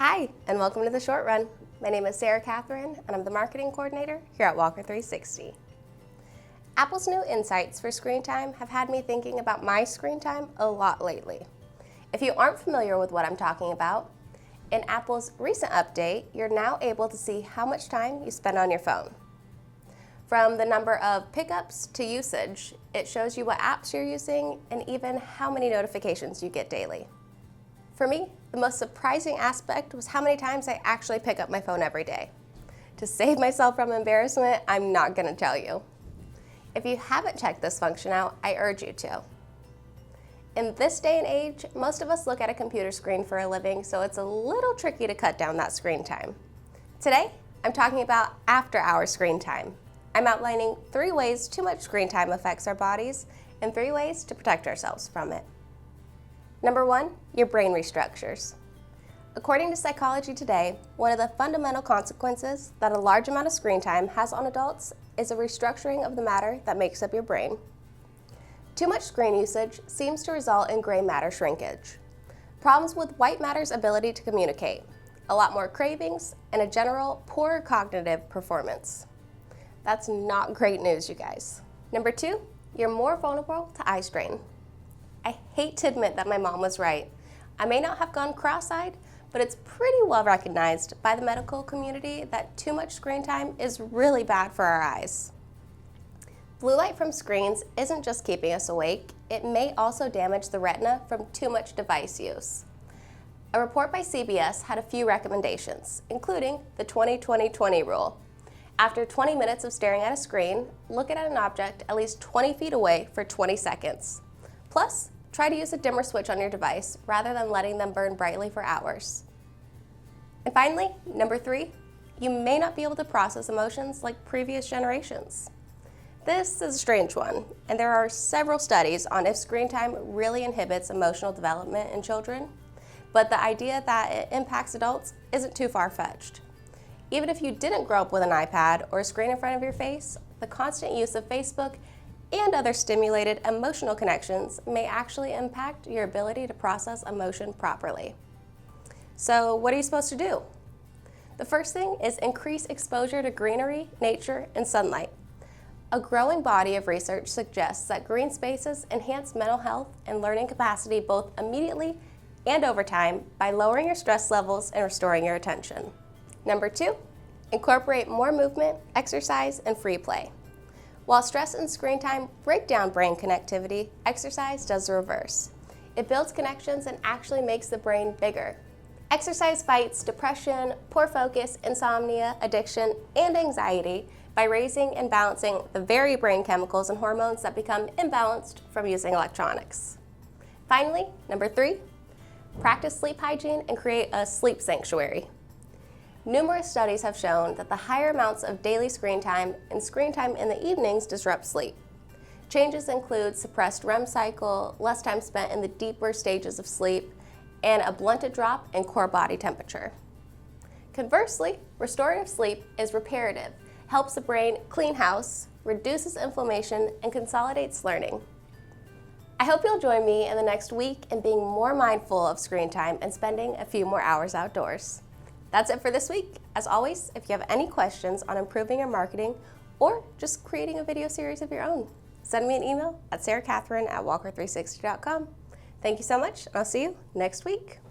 Hi, and welcome to The Short Run. My name is Sara Kathryn, and I'm the marketing coordinator here at Walker360. Apple's new insights for screen time have had me thinking about my screen time a lot lately. If you aren't familiar with what I'm talking about, in Apple's recent update, you're now able to see how much time you spend on your phone. From the number of pickups to usage, it shows you what apps you're using and even how many notifications you get daily. For me, the most surprising aspect was how many times I actually pick up my phone every day. To save myself from embarrassment, I'm not going to tell you. If you haven't checked this function out, I urge you to. In this day and age, most of us look at a computer screen for a living, so it's a little tricky to cut down that screen time. Today, I'm talking about after-hour screen time. I'm outlining 3 ways too much screen time affects our bodies and 3 ways to protect ourselves from it. Number 1, your brain restructures. According to Psychology Today, one of the fundamental consequences that a large amount of screen time has on adults is a restructuring of the matter that makes up your brain. Too much screen usage seems to result in gray matter shrinkage, problems with white matter's ability to communicate, a lot more cravings, and a general poorer cognitive performance. That's not great news, you guys. Number 2, you're more vulnerable to eye strain. I hate to admit that my mom was right. I may not have gone cross-eyed, but it's pretty well recognized by the medical community that too much screen time is really bad for our eyes. Blue light from screens isn't just keeping us awake, it may also damage the retina from too much device use. A report by CBS had a few recommendations, including the 20-20-20 rule. After 20 minutes of staring at a screen, look at an object at least 20 feet away for 20 seconds. Plus, try to use a dimmer switch on your device rather than letting them burn brightly for hours. And finally, number 3, you may not be able to process emotions like previous generations. This is a strange one, and there are several studies on if screen time really inhibits emotional development in children, but the idea that it impacts adults isn't too far-fetched. Even if you didn't grow up with an iPad or a screen in front of your face, the constant use of Facebook and other stimulated emotional connections may actually impact your ability to process emotion properly. So what are you supposed to do? The first thing is increase exposure to greenery, nature, and sunlight. A growing body of research suggests that green spaces enhance mental health and learning capacity both immediately and over time by lowering your stress levels and restoring your attention. Number 2, incorporate more movement, exercise, and free play. While stress and screen time break down brain connectivity, exercise does the reverse. It builds connections and actually makes the brain bigger. Exercise fights depression, poor focus, insomnia, addiction, and anxiety by raising and balancing the very brain chemicals and hormones that become imbalanced from using electronics. Finally, number 3, practice sleep hygiene and create a sleep sanctuary. Numerous studies have shown that the higher amounts of daily screen time and screen time in the evenings disrupt sleep. Changes include suppressed REM cycle, less time spent in the deeper stages of sleep, and a blunted drop in core body temperature. Conversely, restorative sleep is reparative, helps the brain clean house, reduces inflammation, and consolidates learning. I hope you'll join me in the next week in being more mindful of screen time and spending a few more hours outdoors. That's it for this week. As always, if you have any questions on improving your marketing or just creating a video series of your own, send me an email at sarakathryn@walker360.com. Thank you so much, and I'll see you next week.